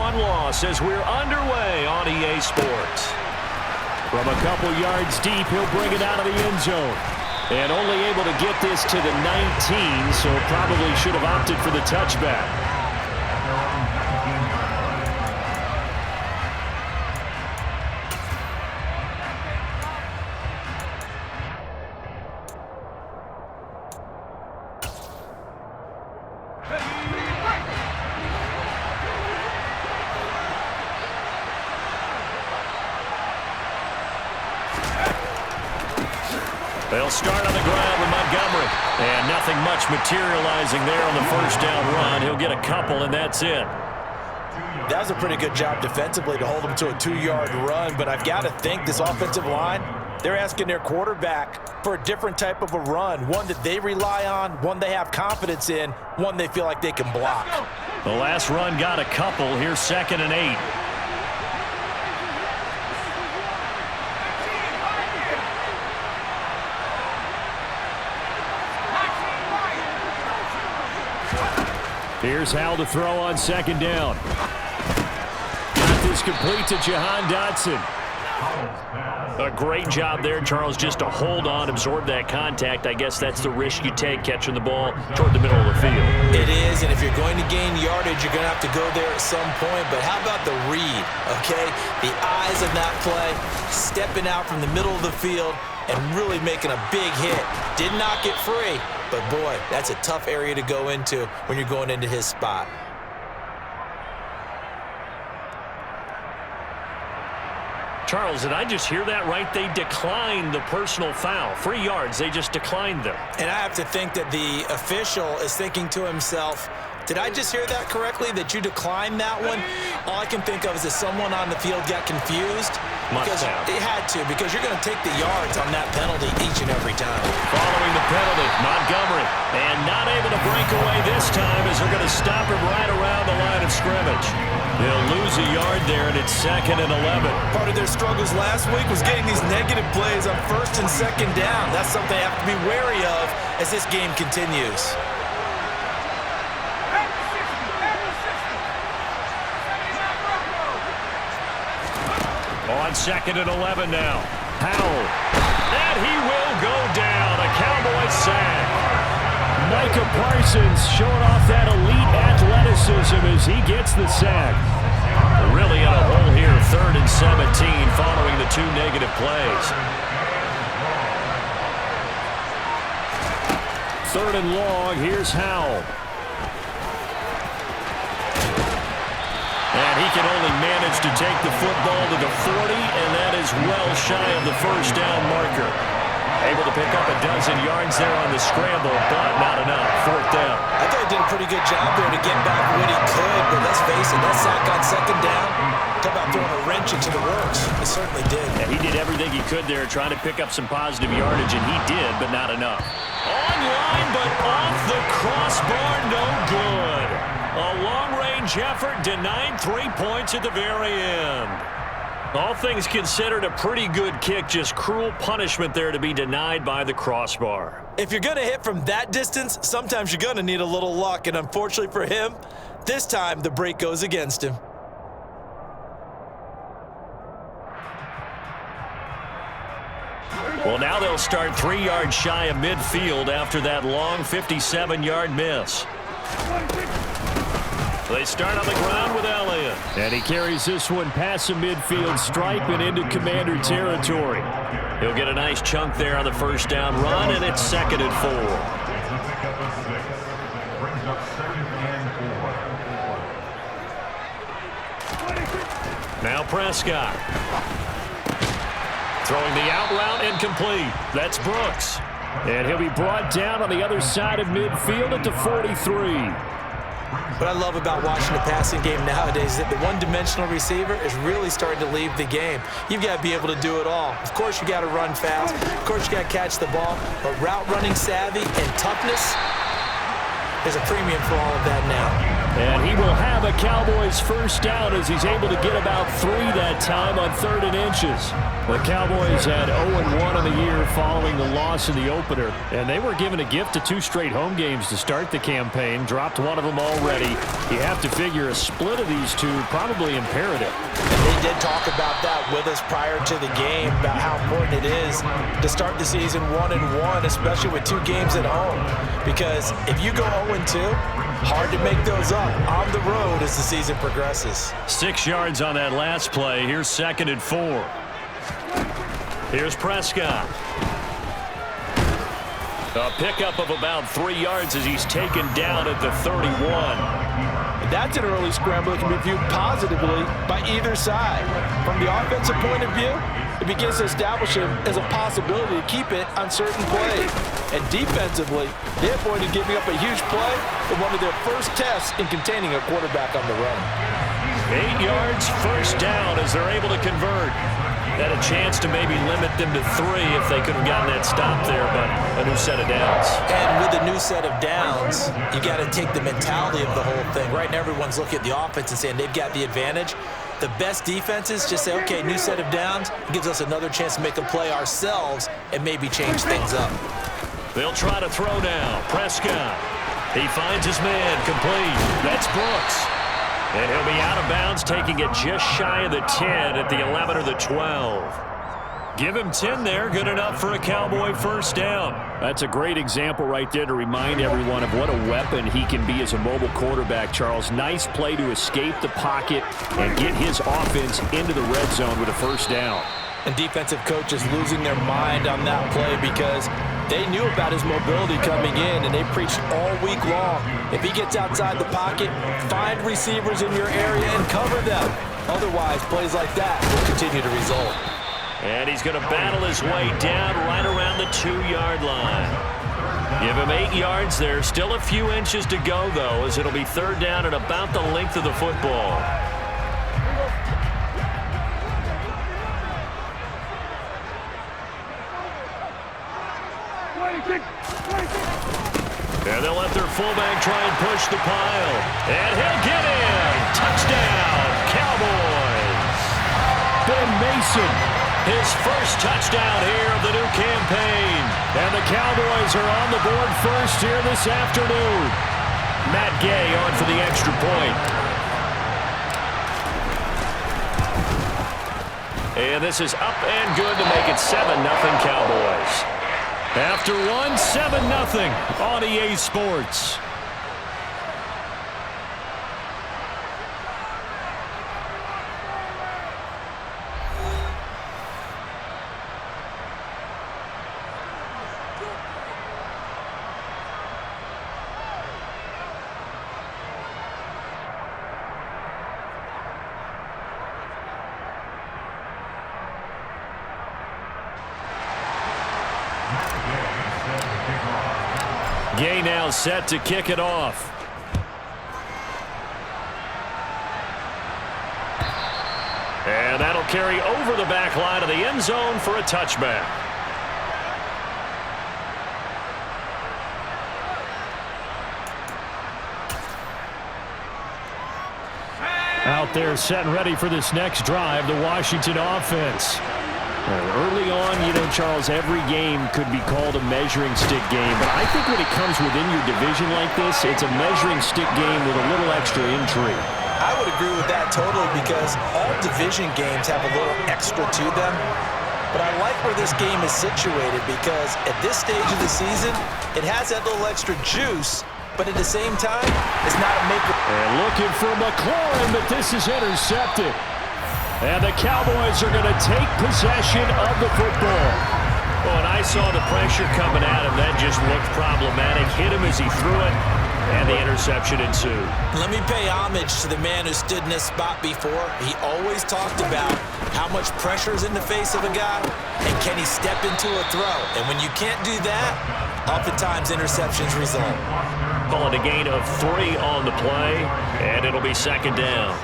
one loss as we're underway on EA Sports. From a couple yards deep, he'll bring it out of the end zone. And only able to get this to the 19, so probably should have opted for the touchback. They'll start on the ground with Montgomery. And nothing much materializing there on the first down run. He'll get a couple, and that's it. That was a pretty good job defensively to hold him to a 2-yard run, but I've got to think this offensive line, they're asking their quarterback for a different type of a run, one that they rely on, one they have confidence in, one they feel like they can block. The last run got a couple. Here's 2nd and 8. Here's Howell to throw on 2nd down. Got this complete to Jahan Dotson. A great job there, Charles, just to hold on, absorb that contact. I guess that's the risk you take catching the ball toward the middle of the field. It is, and if you're going to gain yardage, you're going to have to go there at some point. But how about the read, okay? The eyes of that play, stepping out from the middle of the field and really making a big hit. Did not get free, but boy, that's a tough area to go into when you're going into his spot. Charles, did I just hear that right? They declined the personal foul. 3 yards, they just declined them. And I have to think that the official is thinking to himself, did I just hear that correctly, that you declined that one? All I can think of is that someone on the field got confused. Because it had to, because you're going to take the yards on that penalty each and every time. Following the penalty, Montgomery. And not able to break away this time as they're going to stop him right around the line of scrimmage. They'll lose a yard there, and it's 2nd and 11. Part of their struggles last week was getting these negative plays on 1st and 2nd down. That's something they have to be wary of as this game continues. On 2nd and 11 now. Howell. And he will go down. A Cowboy sack. Micah Parsons showing off that elite athleticism as he gets the sack. Really in a hole here. 3rd and 17 following the 2 negative plays. 3rd and long. Here's Howell. And he can only manage to take the football to the 40, and that is well shy of the first down marker. Able to pick up a dozen yards there on the scramble, but not enough. 4th down. I thought he did a pretty good job there to get back what he could, but let's face it, that sack on 2nd down, talk about throwing a wrench into the works. It certainly did. Yeah, he did everything he could there, trying to pick up some positive yardage, and he did, but not enough. Online, but off the crossbar, no good. A long-range effort denied 3 points at the very end. All things considered, a pretty good kick, just cruel punishment there to be denied by the crossbar. If you're going to hit from that distance, sometimes you're going to need a little luck, and unfortunately for him, this time the break goes against him. Well, now they'll start 3 yards shy of midfield after that long 57-yard miss. They start on the ground with Elliott. And he carries this one past the midfield stripe and into Commander territory. He'll get a nice chunk there on the first down run, and it's 2nd and 4. Now Prescott. Throwing the out route incomplete. That's Brooks. And he'll be brought down on the other side of midfield at the 43. What I love about watching the passing game nowadays is that the one-dimensional receiver is really starting to leave the game. You've got to be able to do it all. Of course, you got to run fast. Of course, you got to catch the ball. But route running savvy and toughness, there's a premium for all of that now. And he will have a Cowboys first down as he's able to get about 3 that time on 3rd and inches. The Cowboys had 0-1 on the year following the loss in the opener. And they were given a gift of 2 straight home games to start the campaign. Dropped one of them already. You have to figure a split of these two probably imperative. And they did talk about that with us prior to the game, about how important it is to start the season 1-1, especially with 2 games at home. Because if you go 0-2, hard to make those up on the road as the season progresses. 6 yards on that last play. Here's 2nd and 4. Here's Prescott. A pickup of about 3 yards as he's taken down at the 31. That's an early scramble that can be viewed positively by either side. From the offensive point of view, it begins to establish him as a possibility to keep it on certain plays. And defensively, they avoided giving up a huge play in one of their first tests in containing a quarterback on the run. 8 yards, first down as they're able to convert. Had a chance to maybe limit them to 3 if they could have gotten that stop there, but a new set of downs. And with a new set of downs, you got to take the mentality of the whole thing. Right now, everyone's looking at the offense and saying they've got the advantage. The best defenses just say, okay, new set of downs. It gives us another chance to make a play ourselves and maybe change things up. They'll try to throw now. Prescott. He finds his man complete. That's Brooks. And he'll be out of bounds, taking it just shy of the 10 at the 11 or the 12. Give him 10 there. Good enough for a Cowboy first down. That's a great example right there to remind everyone of what a weapon he can be as a mobile quarterback, Charles. Nice play to escape the pocket and get his offense into the red zone with a first down. And defensive coaches losing their mind on that play because they knew about his mobility coming in, and they preached all week long. If he gets outside the pocket, find receivers in your area and cover them. Otherwise, plays like that will continue to result. And he's going to battle his way down right around the 2-yard line. Give him 8 yards there. Still a few inches to go, though, as it'll be 3rd down at about the length of the football. And they'll let their fullback try and push the pile. And he'll get in. Touchdown, Cowboys. Ben Mason, his first touchdown here of the new campaign. And the Cowboys are on the board first here this afternoon. Matt Gay on for the extra point. And this is up and good to make it 7-0 Cowboys. After one, 7-0 on EA Sports. Gay now set to kick it off. And that'll carry over the back line of the end zone for a touchback. Out there set and ready for this next drive, the Washington offense. Early on, you know, Charles, every game could be called a measuring stick game. But I think when it comes within your division like this, it's a measuring stick game with a little extra intrigue. I would agree with that totally because all division games have a little extra to them. But I like where this game is situated because at this stage of the season, it has that little extra juice. But at the same time, it's not a maker. And looking for McLaurin, but this is intercepted. And the Cowboys are going to take possession of the football. Oh, and I saw the pressure coming at him. That just looked problematic. Hit him as he threw it, and the interception ensued. Let me pay homage to the man who stood in this spot before. He always talked about how much pressure is in the face of a guy, and can he step into a throw. And when you can't do that, oftentimes interceptions result. Call it a gain of 3 on the play, and it'll be 2nd down.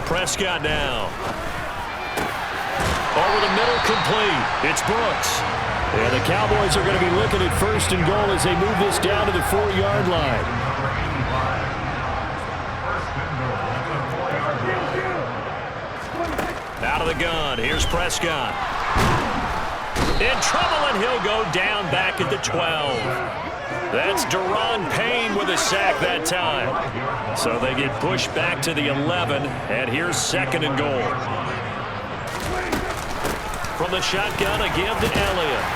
Prescott now. Over the middle, complete. It's Brooks. And the Cowboys are going to be looking at 1st and goal as they move this down to the 4-yard line. Out of the gun, here's Prescott. In trouble, and he'll go down back at the 12. That's Daron Payne with a sack that time. So they get pushed back to the 11, and here's 2nd and goal. From the shotgun, a give to Elliott.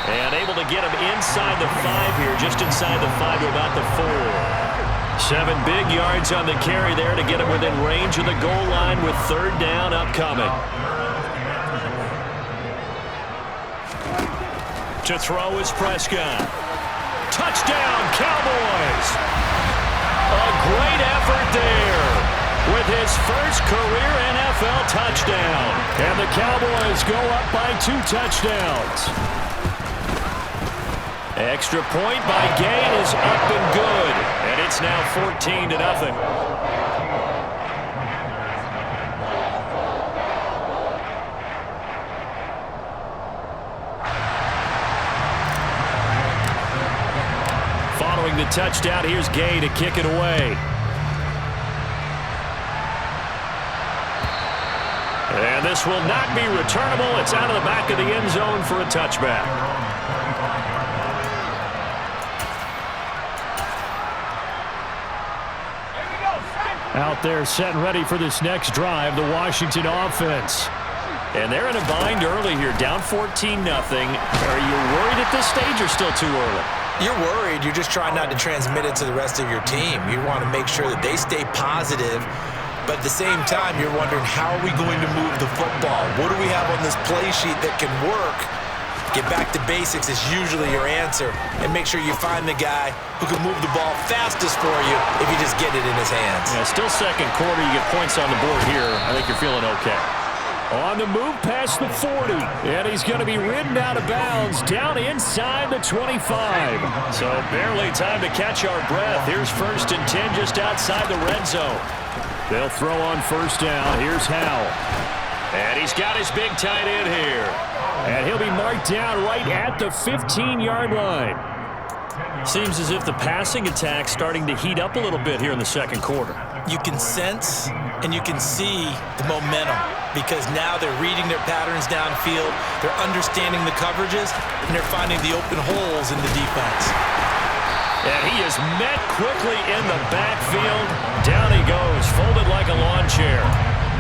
And able to get him inside the 5 here, just inside the 5 to about the 4. 7 big yards on the carry there to get him within range of the goal line with 3rd down upcoming. To throw is Prescott. Touchdown, Cowboys! A great effort there with his first career NFL touchdown. And the Cowboys go up by 2 touchdowns. Extra point by Gay is up and good. And it's now 14-0. Following the touchdown, here's Gay to kick it away. And this will not be returnable. It's out of the back of the end zone for a touchback. Out there set and ready for this next drive, the Washington offense. And they're in a bind early here, down 14-0. Are you worried at this stage or still too early? You're worried. You're just trying not to transmit it to the rest of your team. You want to make sure that they stay positive. But at the same time, you're wondering, how are we going to move the football? What do we have on this play sheet that can work? Get back to basics is usually your answer. And make sure you find the guy who can move the ball fastest for you if you just get it in his hands. Yeah, still 2nd quarter. You get points on the board here. I think you're feeling okay. On the move past the 40. And he's going to be ridden out of bounds down inside the 25. So barely time to catch our breath. Here's 1st and 10 just outside the red zone. They'll throw on 1st down. Here's Howell. And he's got his big tight end here. And he'll be marked down right at the 15-yard line. Seems as if the passing attack's starting to heat up a little bit here in the 2nd quarter. You can sense and you can see the momentum because now they're reading their patterns downfield, they're understanding the coverages, and they're finding the open holes in the defense. And he is met quickly in the backfield. Down he goes, folded like a lawn chair.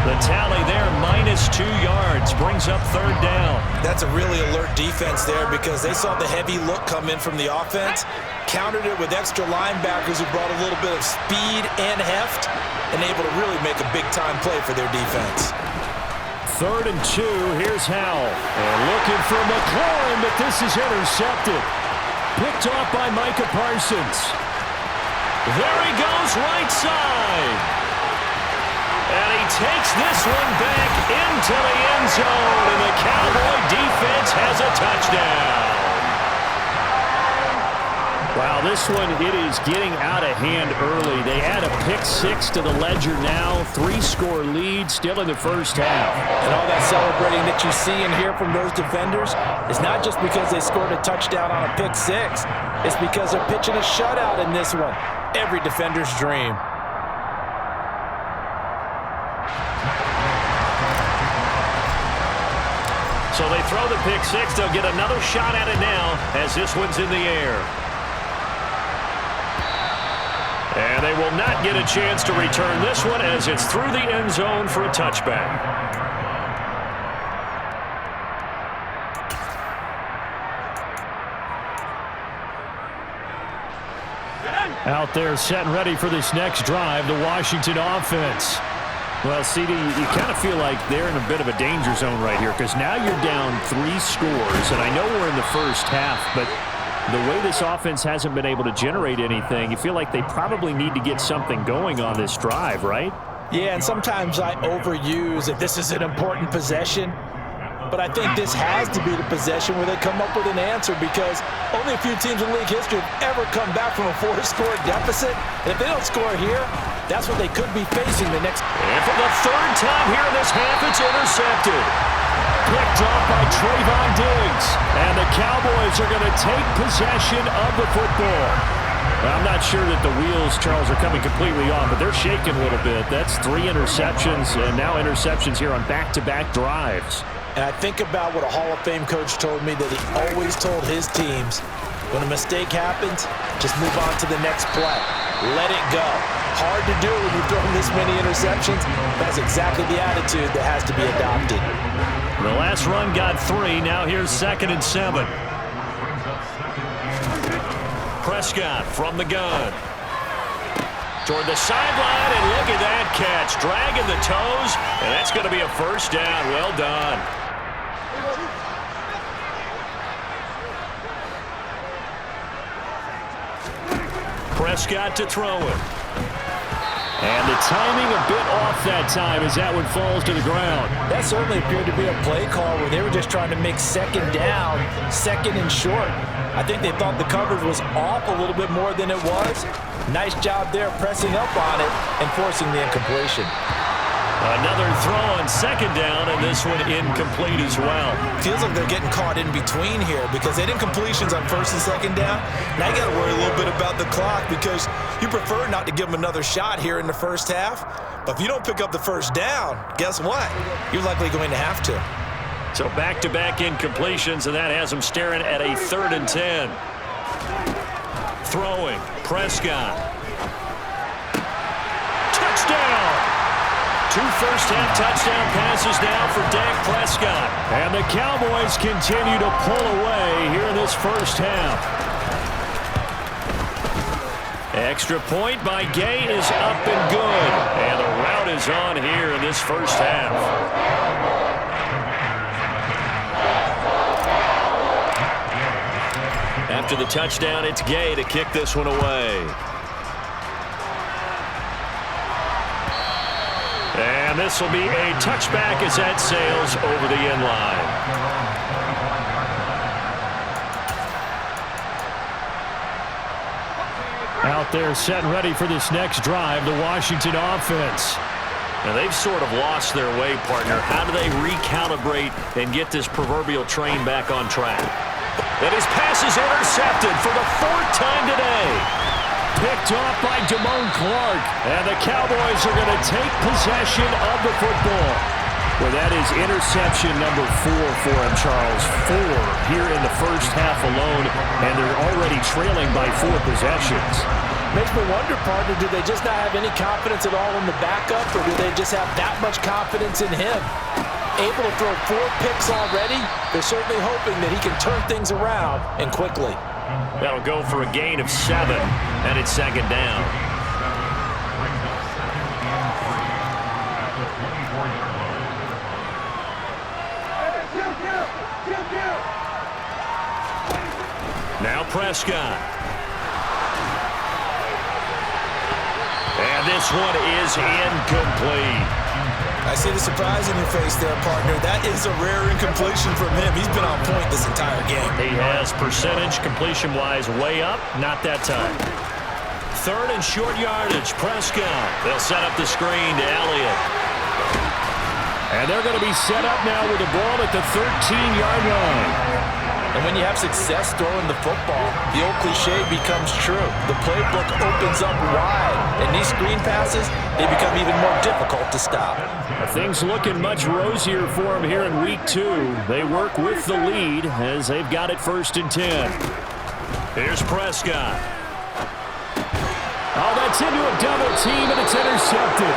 The tally there, -2 yards, brings up 3rd down. That's a really alert defense there because they saw the heavy look come in from the offense, countered it with extra linebackers who brought a little bit of speed and heft, and able to really make a big-time play for their defense. 3rd and 2, here's Howell. And looking for McLaurin, but this is intercepted. Picked off by Micah Parsons. There he goes, right side. And he takes this one back into the end zone, and the Cowboy defense has a touchdown. Wow, this one, it is getting out of hand early. They add a pick-6 to the ledger now. 3-score lead still in the 1st half. And all that celebrating that you see and hear from those defenders is not just because they scored a touchdown on a pick-6. It's because they're pitching a shutout in this one. Every defender's dream. So they throw the pick-6. They'll get another shot at it now as this one's in the air. And they will not get a chance to return this one as it's through the end zone for a touchback. Out there set and ready for this next drive, the Washington offense. Well, CD, you kind of feel like they're in a bit of a danger zone right here because now you're down 3 scores, and I know we're in the 1st half, but the way this offense hasn't been able to generate anything, you feel like they probably need to get something going on this drive, right? Yeah, and sometimes I overuse that this is an important possession. But I think this has to be the possession where they come up with an answer, because only a few teams in league history have ever come back from a 4-score deficit. And if they don't score here, that's what they could be facing the next. And for the third time here in this half, it's intercepted. Picked off by Trayvon Diggs. And the Cowboys are going to take possession of the football. I'm not sure that the wheels, Charles, are coming completely off, but they're shaking a little bit. That's 3 interceptions, and now interceptions here on back-to-back drives. And I think about what a Hall of Fame coach told me, that he always told his teams, when a mistake happens, just move on to the next play. Let it go. Hard to do when you've thrown this many interceptions. That's exactly the attitude that has to be adopted. The last run got 3. Now here's 2nd and 7. Prescott from the gun. Toward the sideline, and look at that catch. Dragging the toes, and that's going to be a first down. Well done. Prescott to throw it. And the timing a bit off that time as that one falls to the ground. That certainly appeared to be a play call where they were just trying to make second down, second and short. I think they thought the coverage was off a little bit more than it was. Nice job there pressing up on it and forcing the incompletion. Another throw on 2nd down, and this one incomplete as well. Feels like they're getting caught in between here, because they did incompletions on 1st and 2nd down. Now you got to worry a little bit about the clock, because you prefer not to give them another shot here in the first half. But if you don't pick up the first down, guess what? You're likely going to have to. So back-to-back incompletions, and that has them staring at a 3rd and 10. Throwing, Prescott. Touchdown! 2 first-half touchdown passes now for Dak Prescott. And the Cowboys continue to pull away here in this first half. Extra point by Gay is up and good. And the route is on here in this first half. After the touchdown, it's Gay to kick this one away. And this will be a touchback as that sails over the end line. Out there set and ready for this next drive, the Washington offense. Now they've sort of lost their way, partner. How do they recalibrate and get this proverbial train back on track? And his pass is intercepted for the 4th time today. Picked off by Damone Clark. And the Cowboys are going to take possession of the football. Well, that is interception number 4 for him, Charles. 4 here in the first half alone, and they're already trailing by 4 possessions. Makes me wonder, partner, do they just not have any confidence at all in the backup, or do they just have that much confidence in him? Able to throw 4 picks already, they're certainly hoping that he can turn things around and quickly. That'll go for a gain of 7, and it's 2nd down. Now Prescott. And this one is incomplete. I see the surprise in your face there, partner. That is a rare incompletion from him. He's been on point this entire game. He has percentage completion-wise way up. Not that time. 3rd and short yardage. Prescott. They'll set up the screen to Elliott. And they're going to be set up now with the ball at the 13-yard line. And when you have success throwing the football, the old cliche becomes true. The playbook opens up wide, and these screen passes, they become even more difficult to stop. Things looking much rosier for him here in week 2. They work with the lead as they've got it 1st and 10. Here's Prescott. Oh, that's into a double team, and it's intercepted.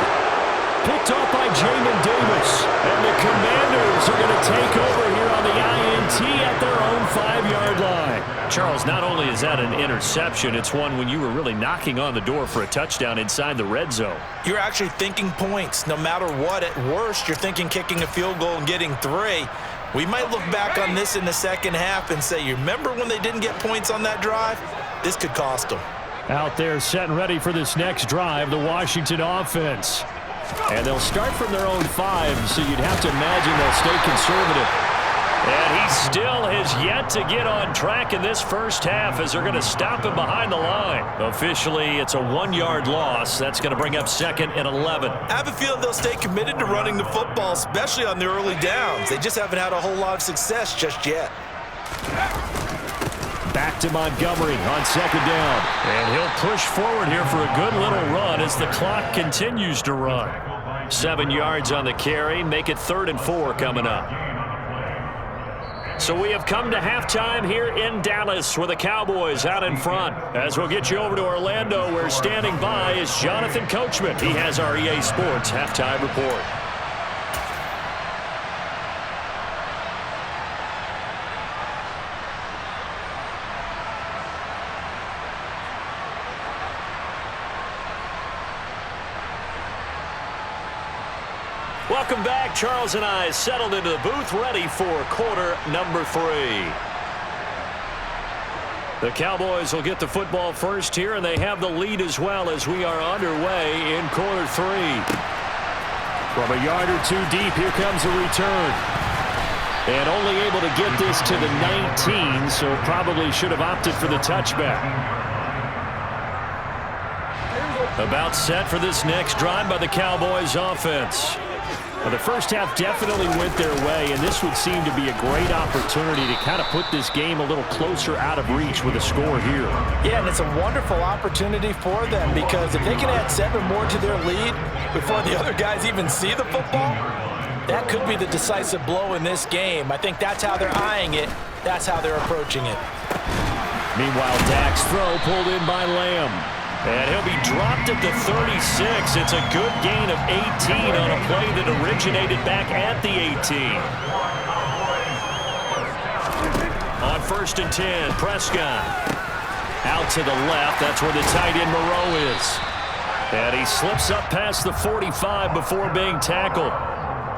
Picked off by Jamin Davis. And the Commanders are going to take over here on the INT at their own 5-yard line. Charles, not only is that an interception, it's one when you were really knocking on the door for a touchdown inside the red zone. You're actually thinking points. No matter what, at worst, you're thinking kicking a field goal and getting 3. We might look back on this in the second half and say, you remember when they didn't get points on that drive? This could cost them. Out there set and ready for this next drive, the Washington offense. And they'll start from their own 5, so you'd have to imagine they'll stay conservative. And he still has yet to get on track in this first half as they're going to stop him behind the line. Officially, it's a 1-yard loss. That's going to bring up 2nd and 11. I have a feeling they'll stay committed to running the football, especially on the early downs. They just haven't had a whole lot of success just yet. Back to Montgomery on 2nd down. And he'll push forward here for a good little run as the clock continues to run. 7 yards on the carry. Make it 3rd and 4 coming up. So we have come to halftime here in Dallas with the Cowboys out in front. As we'll get you over to Orlando, where standing by is Jonathan Coachman. He has our EA Sports halftime report. Welcome back. Charles and I settled into the booth, ready for quarter number 3. The Cowboys will get the football first here, and they have the lead as well as we are underway in quarter 3. From a yard or 2 deep, here comes a return. And only able to get this to the 19, so probably should have opted for the touchback. About set for this next drive by the Cowboys offense. Well, the first half definitely went their way, and this would seem to be a great opportunity to kind of put this game a little closer out of reach with a score here. Yeah, and it's a wonderful opportunity for them because if they can add 7 more to their lead before the other guys even see the football, that could be the decisive blow in this game. I think that's how they're eyeing it. That's how they're approaching it. Meanwhile, Dak's throw pulled in by Lamb. And he'll be dropped at the 36. It's a good gain of 18 on a play that originated back at the 18. On 1st and 10, Prescott. Out to the left. That's where the tight end Moreau is. And he slips up past the 45 before being tackled.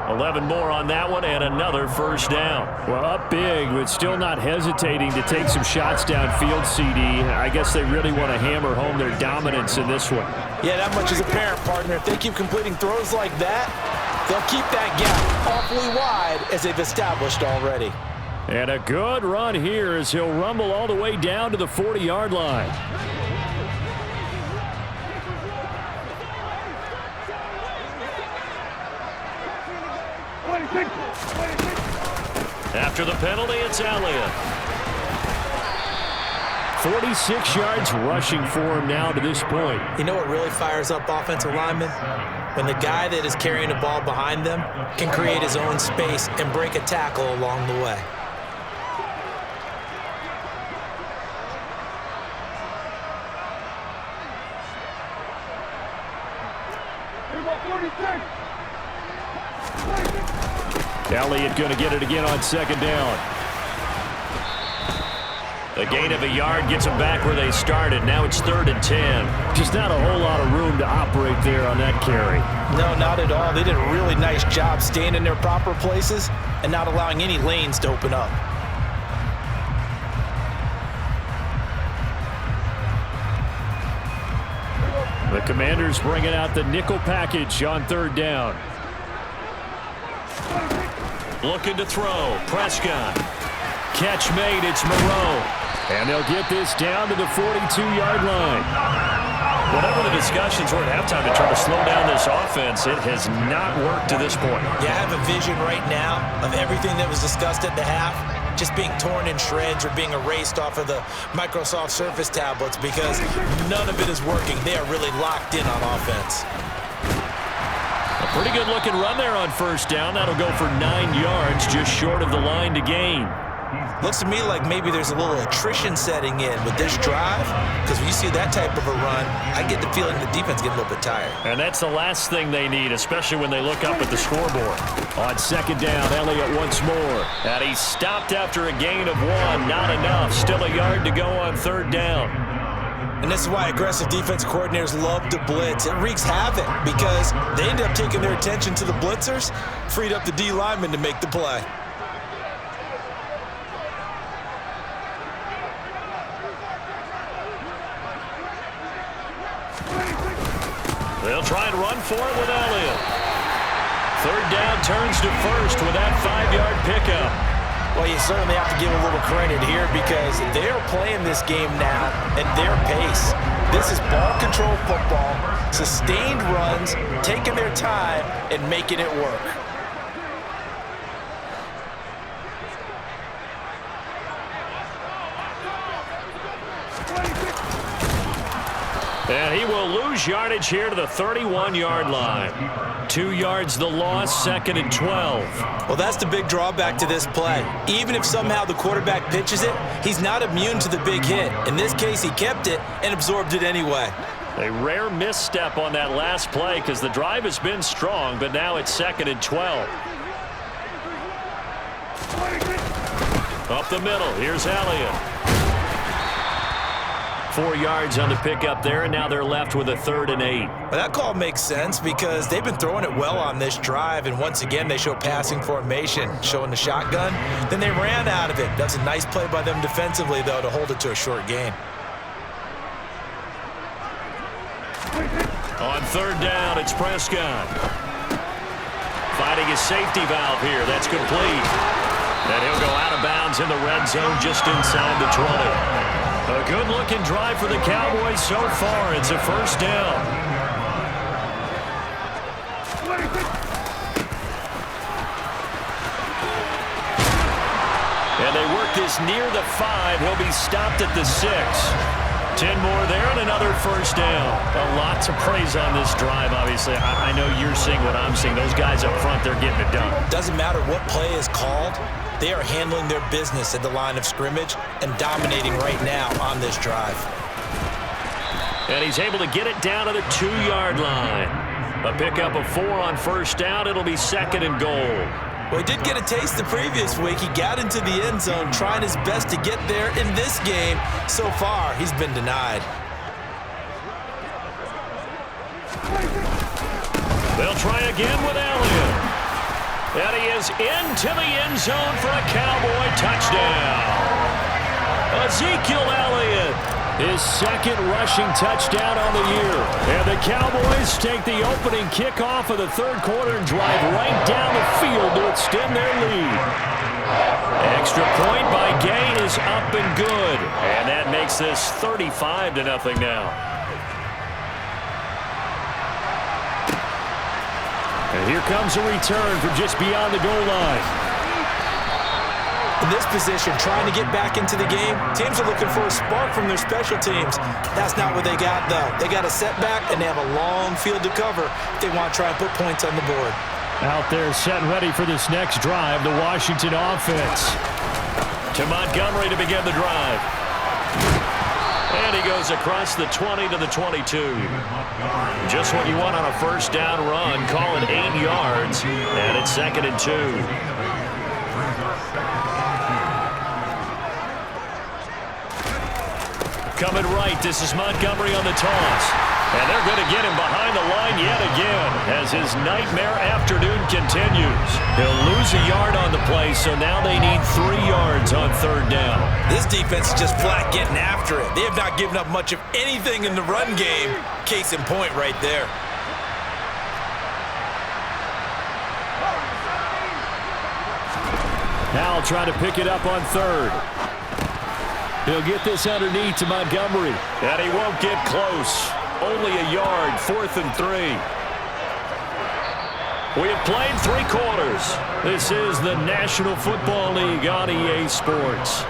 11 more on that one, and another first down. Well, up big, but still not hesitating to take some shots downfield, CD. I guess they really want to hammer home their dominance in this one. Yeah, that much is apparent, partner. If they keep completing throws like that, they'll keep that gap awfully wide as they've established already. And a good run here as he'll rumble all the way down to the 40-yard line. After the penalty, it's Elliott. 46 yards rushing for him now to this point. You know what really fires up offensive linemen? When the guy that is carrying the ball behind them can create his own space and break a tackle along the way. Elliott going to get it again on 2nd down. A gain of a yard gets them back where they started. Now it's 3rd and 10. Just not a whole lot of room to operate there on that carry. No, not at all. They did a really nice job staying in their proper places and not allowing any lanes to open up. The Commanders bringing out the nickel package on 3rd down. Looking to throw. Prescott. Catch made. It's Moreau. And they'll get this down to the 42-yard line. Whatever the discussions were at halftime to try to slow down this offense, it has not worked to this point. Yeah, I have a vision right now of everything that was discussed at the half just being torn in shreds or being erased off of the Microsoft Surface tablets because none of it is working. They are really locked in on offense. A pretty good looking run there on 1st down. That'll go for 9 yards, just short of the line to gain. Looks to me like maybe there's a little attrition setting in with this drive, because when you see that type of a run, I get the feeling the defense getting a little bit tired. And that's the last thing they need, especially when they look up at the scoreboard. On 2nd down, Elliott once more. And he's stopped after a gain of 1. Not enough. Still a yard to go on 3rd down. And this is why aggressive defense coordinators love to blitz. It wreaks havoc because they end up taking their attention to the blitzers, freed up the D lineman to make the play. They'll try and run for it with Elliott. 3rd down turns to 1st with that 5-yard pickup. Well, you certainly have to give a little credit here because they're playing this game now at their pace. This is ball control football, sustained runs, taking their time and making it work. And he will lose yardage here to the 31-yard line. 2 yards the loss, 2nd and 12. Well, that's the big drawback to this play. Even if somehow the quarterback pitches it, he's not immune to the big hit. In this case, he kept it and absorbed it anyway. A rare misstep on that last play because the drive has been strong, but now it's 2nd and 12. Up the middle, here's Elliott. 4 yards on the pickup there, and now they're left with a 3rd and 8. Well, that call makes sense because they've been throwing it well on this drive, and once again they show passing formation, showing the shotgun. Then they ran out of it. That's a nice play by them defensively, though, to hold it to a short gain. On 3rd down, it's Prescott. Finding his safety valve here. That's complete. And he'll go out of bounds in the red zone just inside the 20. A good-looking drive for the Cowboys so far. It's a 1st down. And they work this near the 5. He'll be stopped at the 6. 10 more there and another 1st down. Lots of praise on this drive, obviously. I know you're seeing what I'm seeing. Those guys up front, they're getting it done. Doesn't matter what play is called. They are handling their business at the line of scrimmage and dominating right now on this drive. And he's able to get it down to the 2-yard line. A pickup of 4 on 1st down. It'll be 2nd and goal. Well, he did get a taste the previous week. He got into the end zone trying his best to get there in this game. So far, he's been denied. They'll try again with Elliott. And he is into the end zone for a Cowboy touchdown. Ezekiel Elliott, his 2nd rushing touchdown on the year. And the Cowboys take the opening kickoff of the 3rd quarter and drive right down the field to extend their lead. Extra point by Gay is up and good. And that makes this 35-0 now. And here comes a return from just beyond the goal line. In this position, trying to get back into the game, teams are looking for a spark from their special teams. That's not what they got, though. They got a setback, and they have a long field to cover if they want to try and put points on the board. Out there set and ready for this next drive, the Washington offense. To Montgomery to begin the drive. And he goes across the 20 to the 22. Just what you want on a 1st down run. Call it 8 yards. And it's 2nd and 2. Coming right, this is Montgomery on the toss. And they're going to get him behind the line yet again as his nightmare afternoon continues. He'll lose a yard on the play, so now they need 3 yards on 3rd down. This defense is just flat getting after it. They have not given up much of anything in the run game. Case in point right there. Now I'll try to pick it up on 3rd. He'll get this underneath to Montgomery. And he won't get close. Only a yard, 4th and 3. We have played 3 quarters. This is the National Football League on EA Sports.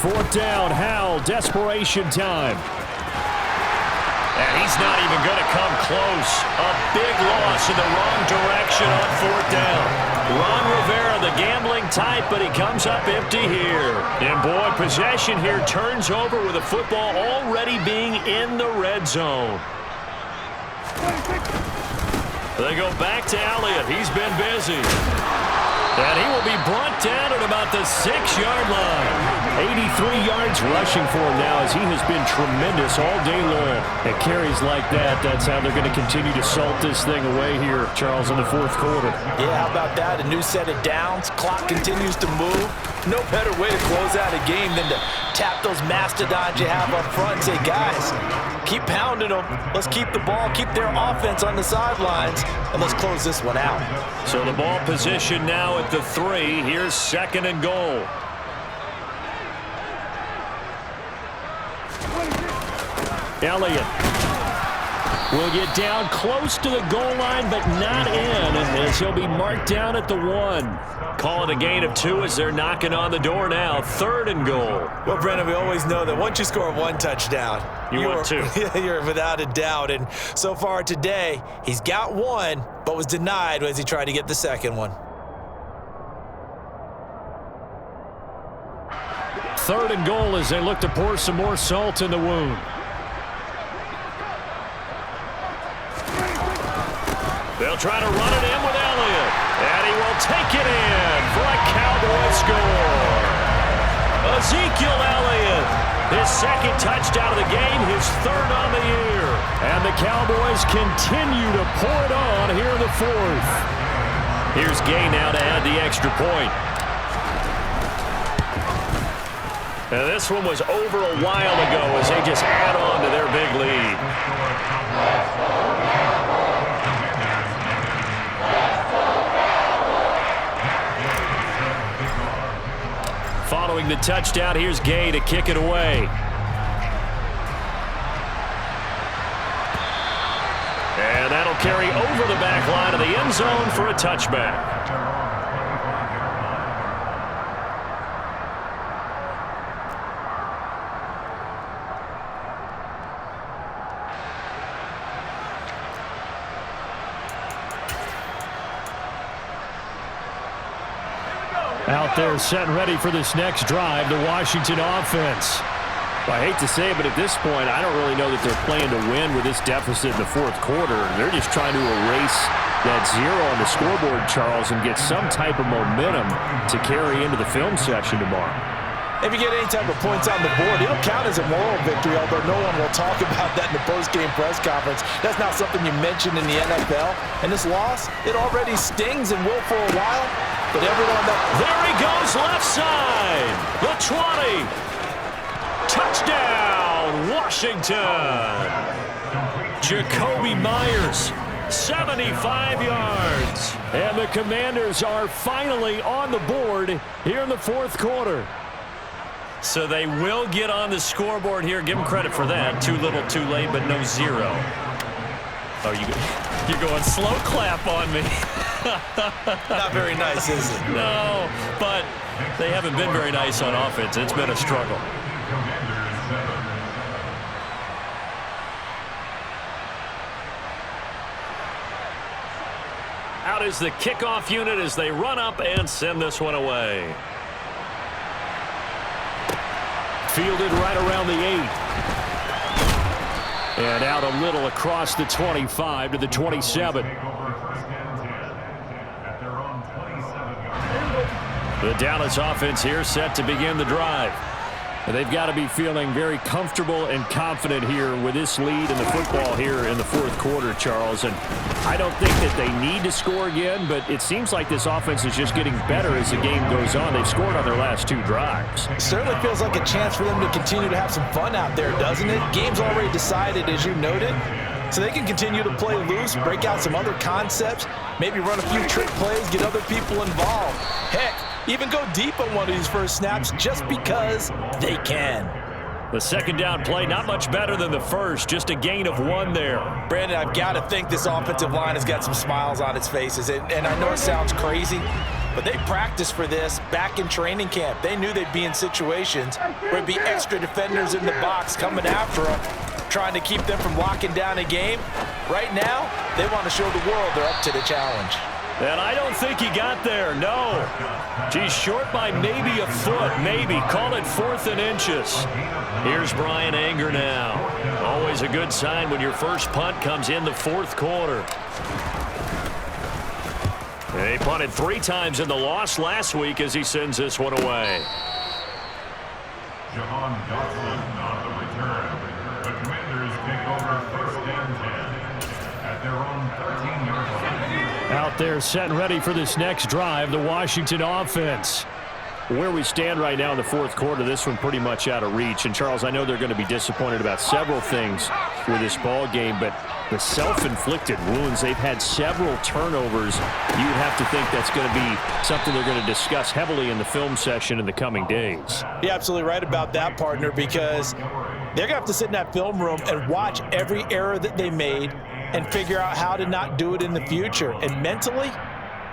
Fourth down, Howell, desperation time. And he's not even going to come close. A big loss in the wrong direction on 4th down. Ron Rivera, the gambling type, but he comes up empty here. And boy, possession here turns over with the football already being in the red zone. They go back to Elliott. He's been busy. And he will be brought down at about the 6-yard line. 83 yards rushing for him now as he has been tremendous all day long. And carries like that, that's how they're going to continue to salt this thing away here, Charles, in the fourth quarter. Yeah, how about that? A new set of downs. Clock continues to move. No better way to close out a game than to tap those mastodons you have up front and say, guys, keep pounding them. Let's keep the ball, keep their offense on the sidelines, and let's close this one out. So the ball position now at the 3. Here's 2nd and goal. Elliott will get down close to the goal line, but not in, as he'll be marked down at the 1. Call it a gain of 2 as they're knocking on the door now. 3rd and goal. Well, Brandon, we always know that once you score 1 touchdown, you want 2. You're without a doubt. And so far today, he's got 1, but was denied as he tried to get the 2nd one. 3rd and goal as they look to pour some more salt in the wound. They'll try to run it in with Elliott. And he will take it in for a Cowboy score. Ezekiel Elliott, his 2nd touchdown of the game, his 3rd on the year. And the Cowboys continue to pour it on here in the 4th. Here's Gay now to add the extra point. And this one was over a while ago as they just add on to their big lead. Following the touchdown, here's Gay to kick it away. And that'll carry over the back line of the end zone for a touchback. Out there set and ready for this next drive, the Washington offense. Well, I hate to say it, but at this point, I don't really know that they're playing to win with this deficit in the fourth quarter. They're just trying to erase that 0 on the scoreboard, Charles, and get some type of momentum to carry into the film session tomorrow. If you get any type of points on the board, it'll count as a moral victory, although no one will talk about that in the post-game press conference. That's not something you mention in the NFL. And this loss, it already stings and will for a while. But everyone that... There he goes, left side. The 20. Touchdown, Washington. Jacoby Myers, 75 yards. And the Commanders are finally on the board here in the fourth quarter. So they will get on the scoreboard here. Give them credit for that. Too little, too late, but no 0. Oh, you're going slow clap on me. Not very nice, is it? No, but they haven't been very nice on offense. It's been a struggle. Out is the kickoff unit as they run up and send this one away. Fielded right around the 8. And out a little across the 25 to the 27. The Dallas offense here set to begin the drive. They've got to be feeling very comfortable and confident here with this lead in the football here in the fourth quarter, Charles. And I don't think that they need to score again, but it seems like this offense is just getting better as the game goes on. They've scored on their last 2 drives. It certainly feels like a chance for them to continue to have some fun out there, doesn't it? Game's already decided, as you noted. So they can continue to play loose, break out some other concepts, maybe run a few trick plays, get other people involved. Heck, even go deep on one of these first snaps just because they can. The second down play, not much better than the first, just a gain of 1 there. Brandon, I've got to think this offensive line has got some smiles on its faces. And I know it sounds crazy, but they practiced for this back in training camp. They knew they'd be in situations where there'd be extra defenders in the box coming after them, trying to keep them from locking down a game. Right now, they want to show the world they're up to the challenge. And I don't think he got there, no. He's short by maybe a foot, maybe. Call it 4th and inches. Here's Brian Anger now. Always a good sign when your first punt comes in the fourth quarter. And he punted 3 times in the loss last week as he sends this one away. Jahan Dotson on the return. The Commanders take over 1st and 10 at their own 13-yard line. Out there set and ready for this next drive, the Washington offense. Where we stand right now in the 4th quarter, this one pretty much out of reach. And, Charles, I know they're going to be disappointed about several things with this ball game, but the self-inflicted wounds, they've had several turnovers. You would have to think that's going to be something they're going to discuss heavily in the film session in the coming days. You're absolutely right about that, partner, because they're going to have to sit in that film room and watch every error that they made and figure out how to not do it in the future. And mentally,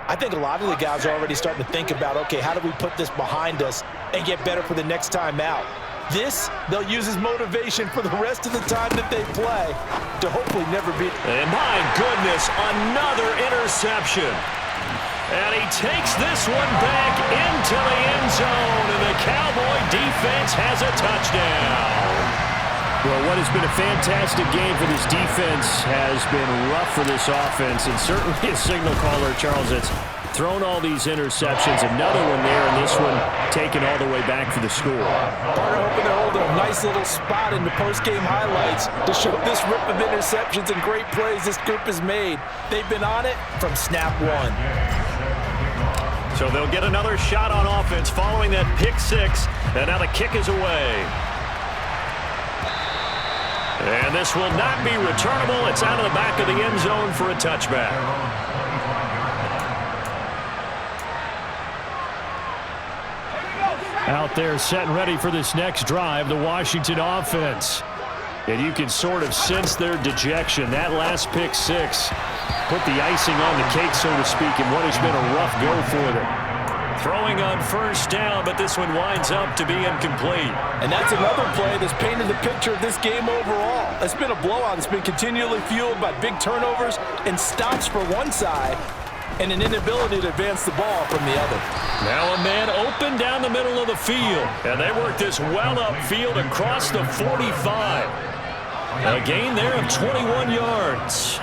I think a lot of the guys are already starting to think about, okay, how do we put this behind us and get better for the next time out? This, they'll use as motivation for the rest of the time that they play to hopefully never be. And my goodness, another interception. And he takes this one back into the end zone, and the Cowboy defense has a touchdown. Well, what has been a fantastic game for this defense has been rough for this offense, and certainly a signal caller, Charles, that's thrown all these interceptions. Another one there, and this one taken all the way back for the score. Partner hoping they're holding a nice little spot in the post-game highlights to show this rip of interceptions and great plays this group has made. They've been on it from snap one. So they'll get another shot on offense following that pick 6, and now the kick is away. And this will not be returnable. It's out of the back of the end zone for a touchback. Out there set and ready for this next drive, the Washington offense. And you can sort of sense their dejection. That last pick 6 put the icing on the cake, so to speak, in what has been a rough go for them. Throwing on 1st down, but this one winds up to be incomplete. And that's another play that's painted the picture of this game overall. It's been a blowout. It's been continually fueled by big turnovers and stops for one side and an inability to advance the ball from the other. Now a man open down the middle of the field, and they work this well upfield across the 45. A gain there of 21 yards.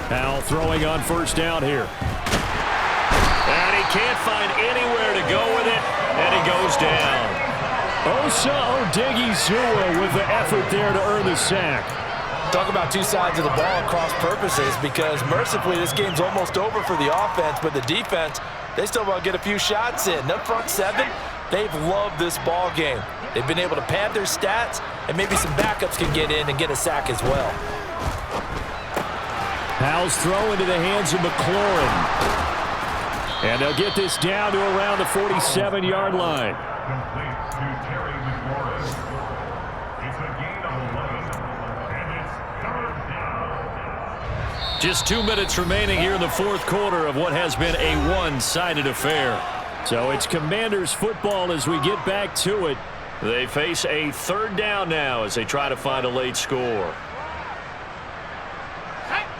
Now throwing on 1st down here. And he can't find anywhere to go with it, and he goes down. Osa Odighizuwa with the effort there to earn the sack. Talk about two sides of the ball at cross purposes, because mercifully this game's almost over for the offense, but the defense, they still want to get a few shots in. That front 7, they've loved this ball game. They've been able to pad their stats, and maybe some backups can get in and get a sack as well. Howell's throw into the hands of McLaurin. And they'll get this down to around the 47-yard line. Complete to Terry McLaurin. It's a gain of 11, and it's 3rd down. Just 2 minutes remaining here in the 4th quarter of what has been a one-sided affair. So it's Commanders football as we get back to it. They face a 3rd down now as they try to find a late score.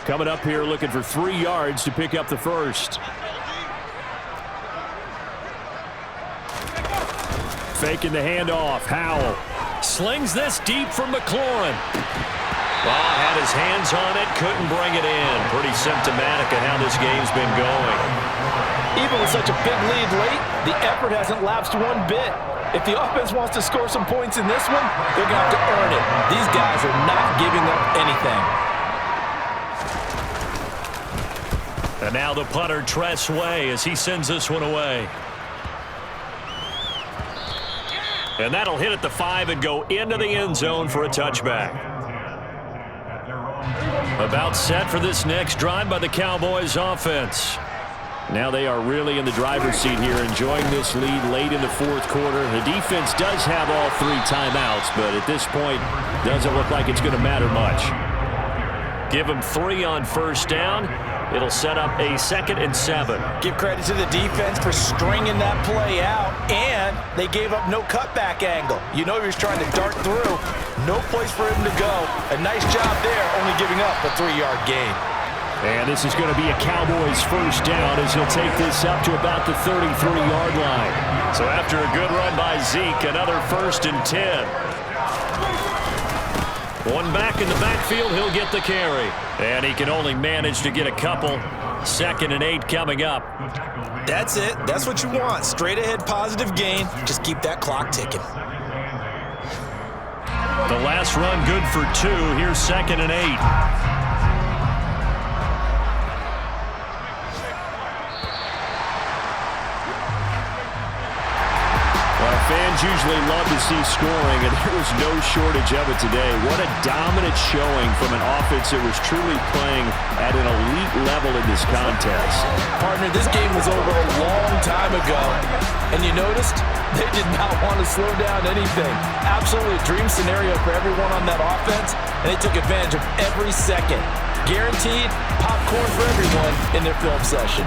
Coming up here looking for 3 yards to pick up the first. Faking the handoff. Howell slings this deep from McLaurin. Well, had his hands on it, couldn't bring it in. Pretty symptomatic of how this game's been going. Even with such a big lead late, the effort hasn't lapsed one bit. If the offense wants to score some points in this one, they're going to have to earn it. These guys are not giving up anything. And now the punter, Tress Way, as he sends this one away. And that'll hit at the 5 and go into the end zone for a touchback. About set for this next drive by the Cowboys offense. Now they are really in the driver's seat here, enjoying this lead late in the 4th quarter. The defense does have all 3 timeouts, but at this point, doesn't look like it's going to matter much. Give them 3 on 1st down. It'll set up a 2nd and 7. Give credit to the defense for stringing that play out, and they gave up no cutback angle. You know he was trying to dart through. No place for him to go. A nice job there, only giving up a 3-yard gain. And this is going to be a Cowboys 1st down as he'll take this up to about the 33-yard line. So after a good run by Zeke, another 1st and 10. One back in the backfield, he'll get the carry. And he can only manage to get a couple. 2nd and 8 coming up. That's it. That's what you want. Straight ahead positive gain. Just keep that clock ticking. The last run good for 2. Here's 2nd and 8. Fans usually love to see scoring, and there was no shortage of it today. What a dominant showing from an offense that was truly playing at an elite level in this contest. Partner, this game was over a long time ago, and you noticed they did not want to slow down anything. Absolutely a dream scenario for everyone on that offense, and they took advantage of every second. Guaranteed popcorn for everyone in their film session.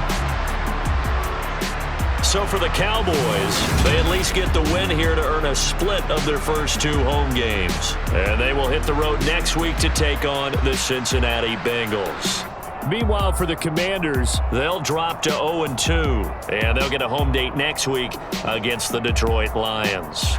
So for the Cowboys, they at least get the win here to earn a split of their first 2 home games. And they will hit the road next week to take on the Cincinnati Bengals. Meanwhile, for the Commanders, they'll drop to 0-2, and they'll get a home date next week against the Detroit Lions.